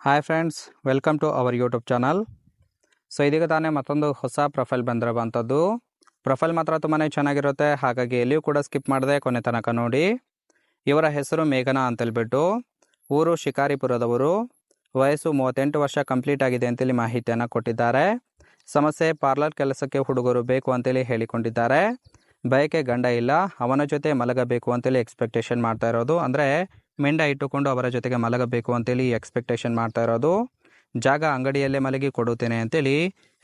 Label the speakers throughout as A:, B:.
A: Hi friends, welcome to our YouTube channel. So ಇದೀಗ ತಾನೇ ಮತ್ತೊಂದು ಹೊಸ ಪ್ರೊಫೈಲ್ ಬಂದಿರುವಂಥದ್ದು. ಪ್ರೊಫೈಲ್ ಮಾತ್ರ ತುಂಬಾ ಚೆನ್ನಾಗಿರುತ್ತೆ, ಹಾಗಾಗಿ ಎಲ್ಲಿಯೂ ಕೂಡ ಸ್ಕಿಪ್ ಮಾಡದೆ ಕೊನೆ ತನಕ ನೋಡಿ. ಇವರ ಹೆಸರು ಮೇಘನಾ ಅಂತೇಳ್ಬಿಟ್ಟು, ಊರು ಶಿಕಾರಿಪುರದವರು, ವಯಸ್ಸು 38 ವರ್ಷ ಕಂಪ್ಲೀಟ್ ಆಗಿದೆ ಅಂತೇಳಿ ಮಾಹಿತಿಯನ್ನು ಕೊಟ್ಟಿದ್ದಾರೆ. ಸಮಸ್ಯೆ ಪಾರ್ಲರ್ ಕೆಲಸಕ್ಕೆ ಹುಡುಗರು ಬೇಕು ಅಂತೇಳಿ ಹೇಳಿಕೊಂಡಿದ್ದಾರೆ. ಬಯಕೆ ಗಂಡ ಇಲ್ಲ, ಅವನ ಜೊತೆ ಮಲಗಬೇಕು ಅಂತೇಳಿ ಎಕ್ಸ್ಪೆಕ್ಟೇಷನ್ ಮಾಡ್ತಾ ಇರೋದು. ಅಂದರೆ ಮೆಂಡ ಇಟ್ಟುಕೊಂಡು ಅವರ ಜೊತೆಗೆ ಮಲಗಬೇಕು ಅಂತೇಳಿ ಎಕ್ಸ್ಪೆಕ್ಟೇಷನ್ ಮಾಡ್ತಾ ಇರೋದು. ಜಾಗ ಅಂಗಡಿಯಲ್ಲೇ ಮಲಗಿ ಕೊಡುತ್ತೇನೆ ಅಂತೇಳಿ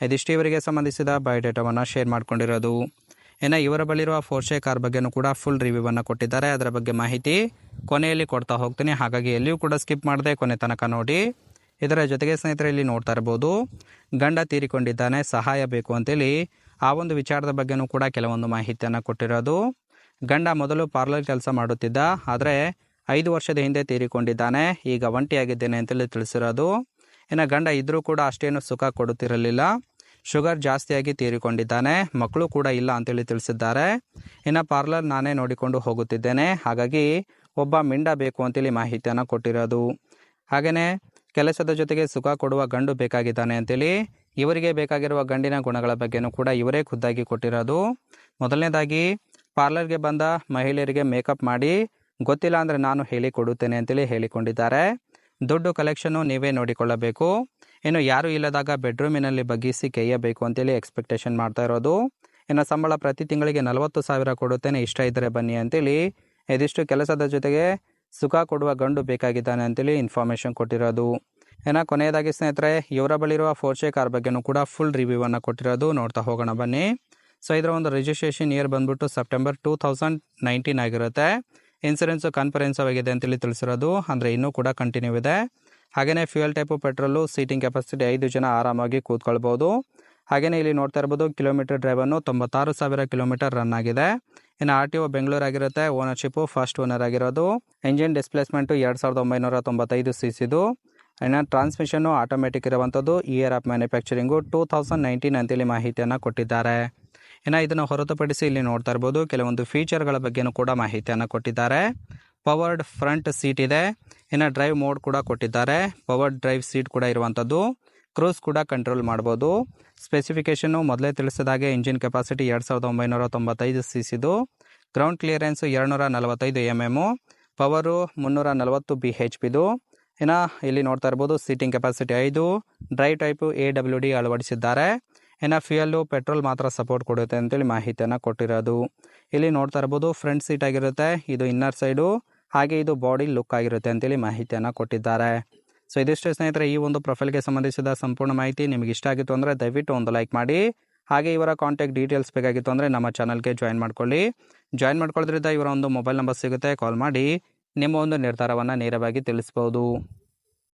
A: ಇದಿಷ್ಟು ಇವರಿಗೆ ಸಂಬಂಧಿಸಿದ ಬಯೋಡೇಟಾವನ್ನು ಶೇರ್ ಮಾಡ್ಕೊಂಡಿರೋದು. ಇನ್ನು ಇವರ ಬಳಿರುವ ಫೋರ್ಷೆ ಕಾರ್ ಬಗ್ಗೆನೂ ಕೂಡ ಫುಲ್ ರಿವ್ಯೂವನ್ನು ಕೊಟ್ಟಿದ್ದಾರೆ. ಅದರ ಬಗ್ಗೆ ಮಾಹಿತಿ ಕೊನೆಯಲ್ಲಿ ಕೊಡ್ತಾ ಹೋಗ್ತೀನಿ, ಹಾಗಾಗಿ ಎಲ್ಲಿಯೂ ಕೂಡ ಸ್ಕಿಪ್ ಮಾಡದೆ ಕೊನೆ ತನಕ ನೋಡಿ. ಇದರ ಜೊತೆಗೆ ಸ್ನೇಹಿತರೆ, ಇಲ್ಲಿ ನೋಡ್ತಾ ಇರ್ಬೋದು, ಗಂಡ ತೀರಿಕೊಂಡಿದ್ದಾನೆ, ಸಹಾಯ ಬೇಕು ಅಂತೇಳಿ ಆ ಒಂದು ವಿಚಾರದ ಬಗ್ಗೆನೂ ಕೂಡ ಕೆಲವೊಂದು ಮಾಹಿತಿಯನ್ನು ಕೊಟ್ಟಿರೋದು. ಗಂಡ ಮೊದಲು ಪಾರ್ಲರ್ ಕೆಲಸ ಮಾಡುತ್ತಿದ್ದ, ಆದರೆ 5 ವರ್ಷದ ಹಿಂದೆ ತೀರಿಕೊಂಡಿದ್ದಾನೆ, ಈಗ ಒಂಟಿಯಾಗಿದ್ದೇನೆ ಅಂತೇಳಿ ತಿಳಿಸಿರೋದು. ಇನ್ನು ಗಂಡ ಇದ್ದರೂ ಕೂಡ ಅಷ್ಟೇನು ಸುಖ ಕೊಡುತ್ತಿರಲಿಲ್ಲ, ಶುಗರ್ ಜಾಸ್ತಿಯಾಗಿ ತೀರಿಕೊಂಡಿದ್ದಾನೆ, ಮಕ್ಕಳು ಕೂಡ ಇಲ್ಲ ಅಂತೇಳಿ ತಿಳಿಸಿದ್ದಾರೆ. ಇನ್ನು ಪಾರ್ಲರ್ ನಾನೇ ನೋಡಿಕೊಂಡು ಹೋಗುತ್ತಿದ್ದೇನೆ, ಹಾಗಾಗಿ ಒಬ್ಬ ಮಿಂಡ ಬೇಕು ಅಂತೇಳಿ ಮಾಹಿತಿಯನ್ನು ಕೊಟ್ಟಿರೋದು. ಹಾಗೆಯೇ ಕೆಲಸದ ಜೊತೆಗೆ ಸುಖ ಕೊಡುವ ಗಂಡು ಬೇಕಾಗಿದ್ದಾನೆ ಅಂತೇಳಿ ಇವರಿಗೆ ಬೇಕಾಗಿರುವ ಗಂಡಿನ ಗುಣಗಳ ಬಗ್ಗೆನೂ ಕೂಡ ಇವರೇ ಖುದ್ದಾಗಿ ಕೊಟ್ಟಿರೋದು. ಮೊದಲನೇದಾಗಿ, ಪಾರ್ಲರ್ಗೆ ಬಂದ ಮಹಿಳೆಯರಿಗೆ ಮೇಕಪ್ ಮಾಡಿ ಗೊತ್ತಿಲ್ಲ ಅಂದರೆ ನಾನು ಹೇಳಿಕೊಡುತ್ತೇನೆ ಅಂತೇಳಿ ಹೇಳಿಕೊಂಡಿದ್ದಾರೆ. ದುಡ್ಡು ಕಲೆಕ್ಷನ್ನು ನೀವೇ ನೋಡಿಕೊಳ್ಳಬೇಕು, ಇನ್ನು ಯಾರೂ ಇಲ್ಲದಾಗ ಬೆಡ್ರೂಮಿನಲ್ಲಿ ಬಗ್ಗಿಸಿ ಕೆಯ್ಯಬೇಕು ಅಂತೇಳಿ ಎಕ್ಸ್ಪೆಕ್ಟೇಷನ್ ಮಾಡ್ತಾ ಇರೋದು. ಇನ್ನು ಸಂಬಳ ಪ್ರತಿ ತಿಂಗಳಿಗೆ 40,000 ಕೊಡುತ್ತೇನೆ, ಇಷ್ಟ ಇದ್ದರೆ ಬನ್ನಿ ಅಂತೇಳಿ ಇದಿಷ್ಟು ಕೆಲಸದ ಜೊತೆಗೆ ಸುಖ ಕೊಡುವ ಗಂಡು ಬೇಕಾಗಿದ್ದಾನೆ ಅಂತೇಳಿ ಇನ್ಫಾರ್ಮೇಷನ್ ಕೊಟ್ಟಿರೋದು. ಇನ್ನು ಕೊನೆಯದಾಗಿ ಸ್ನೇಹಿತರೆ, ಇವರ ಬಳಿರುವ ಫೋರ್ಷೆ ಕಾರ್ ಬಗ್ಗೆನೂ ಕೂಡ ಫುಲ್ ರಿವ್ಯೂವನ್ನು ಕೊಟ್ಟಿರೋದು. ನೋಡ್ತಾ ಹೋಗೋಣ ಬನ್ನಿ. ಸೊ ಇದರ ಒಂದು ರಿಜಿಸ್ಟ್ರೇಷನ್ ಇಯರ್ ಬಂದ್ಬಿಟ್ಟು ಸೆಪ್ಟೆಂಬರ್ 2019 ಆಗಿರುತ್ತೆ. ಇನ್ಸೂರೆನ್ಸು ಕಾನ್ಫರೆನ್ಸಿವ್ ಆಗಿದೆ ಅಂತೇಳಿ ತಿಳಿಸಿರೋದು, ಅಂದರೆ ಇನ್ನೂ ಕೂಡ ಕಂಟಿನ್ಯೂ ಇದೆ. ಹಾಗೆಯೇ fuel type petrol, seating capacity 5 ಜನ ಆರಾಮಾಗಿ ಕೂತ್ಕೊಳ್ಬೋದು. ಹಾಗೆಯೇ ಇಲ್ಲಿ ನೋಡ್ತಾ ಇರ್ಬೋದು, ಕಿಲೋಮೀಟರ್ ಡ್ರೈವನ್ನು 96,000 ಕಿಲೋಮೀಟರ್ ರನ್ ಆಗಿದೆ. ಇನ್ನು RTO ಬೆಂಗಳೂರು ಆಗಿರುತ್ತೆ. ಓನರ್ಶಿಪ್ಪು ಫಸ್ಟ್ ಓನರ್ ಆಗಿರೋದು. Engine displacement 2995 cc. ಇನ್ನು ಟ್ರಾನ್ಸ್ಮಿಷನ್ನು ಆಟೋಮೆಟಿಕ್ ಇರುವಂಥದ್ದು. ಇಯರ್ ಆಫ್ ಮ್ಯಾನುಫ್ಯಾಕ್ಚರಿಂಗು 2019 ಅಂತೇಳಿ ಮಾಹಿತಿಯನ್ನು ಕೊಟ್ಟಿದ್ದಾರೆ. ಇನ್ನು ಇದನ್ನು ಹೊರತುಪಡಿಸಿ ಇಲ್ಲಿ ನೋಡ್ತಾ ಇರ್ಬೋದು, ಕೆಲವೊಂದು ಫೀಚರ್ಗಳ ಬಗ್ಗೆನೂ ಕೂಡ ಮಾಹಿತಿಯನ್ನು ಕೊಟ್ಟಿದ್ದಾರೆ. ಪವರ್ಡ್ ಫ್ರಂಟ್ ಸೀಟ್ ಇದೆ. ಇನ್ನು ಡ್ರೈವ್ ಮೋಡ್ ಕೂಡ ಕೊಟ್ಟಿದ್ದಾರೆ. ಪವರ್ಡ್ ಡ್ರೈವ್ ಸೀಟ್ ಕೂಡ ಇರುವಂಥದ್ದು. ಕ್ರೂಸ್ ಕೂಡ ಕಂಟ್ರೋಲ್ ಮಾಡ್ಬೋದು. ಸ್ಪೆಸಿಫಿಕೇಷನ್ನು ಮೊದಲೇ ತಿಳಿಸಿದಾಗೆ engine capacity 2995 cc. Ground clearance 245 mm. Power 340 bhp. ಇನ್ನು ಇಲ್ಲಿ ನೋಡ್ತಾ ಇರ್ಬೋದು, seating capacity 5. Drive type AWD ಅಳವಡಿಸಿದ್ದಾರೆ. ಇನ್ನು ಫ್ಯೂಯಲ್ಲು ಪೆಟ್ರೋಲ್ ಮಾತ್ರ ಸಪೋರ್ಟ್ ಕೊಡುತ್ತೆ ಅಂತೇಳಿ ಮಾಹಿತಿಯನ್ನು ಕೊಟ್ಟಿರೋದು. ಇಲ್ಲಿ ನೋಡ್ತಾ ಇರ್ಬೋದು, ಫ್ರಂಟ್ ಸೀಟ್ ಆಗಿರುತ್ತೆ, ಇದು ಇನ್ನರ್ ಸೈಡು, ಹಾಗೆ ಇದು ಬಾಡಿ ಲುಕ್ ಆಗಿರುತ್ತೆ ಅಂತೇಳಿ ಮಾಹಿತಿಯನ್ನು ಕೊಟ್ಟಿದ್ದಾರೆ. ಸೊ ಇದಿಷ್ಟು ಸ್ನೇಹಿತರೆ, ಈ ಒಂದು ಪ್ರೊಫೈಲ್ಗೆ ಸಂಬಂಧಿಸಿದ ಸಂಪೂರ್ಣ ಮಾಹಿತಿ. ನಿಮಗೆ ಇಷ್ಟ ಆಗಿತ್ತು ಅಂದರೆ ದಯವಿಟ್ಟು ಒಂದು ಲೈಕ್ ಮಾಡಿ. ಹಾಗೆ ಇವರ ಕಾಂಟ್ಯಾಕ್ಟ್ ಡೀಟೇಲ್ಸ್ ಬೇಕಾಗಿತ್ತು ಅಂದರೆ ನಮ್ಮ ಚಾನಲ್ಗೆ ಜಾಯಿನ್ ಮಾಡ್ಕೊಳ್ಳಿ. ಜಾಯಿನ್ ಮಾಡ್ಕೊಳ್ಳೋದ್ರಿಂದ ಇವರ ಒಂದು ಮೊಬೈಲ್ ನಂಬರ್ ಸಿಗುತ್ತೆ, ಕಾಲ್ ಮಾಡಿ ನಿಮ್ಮ ಒಂದು ನಿರ್ಧಾರವನ್ನು ನೇರವಾಗಿ ತಿಳಿಸ್ಬೋದು.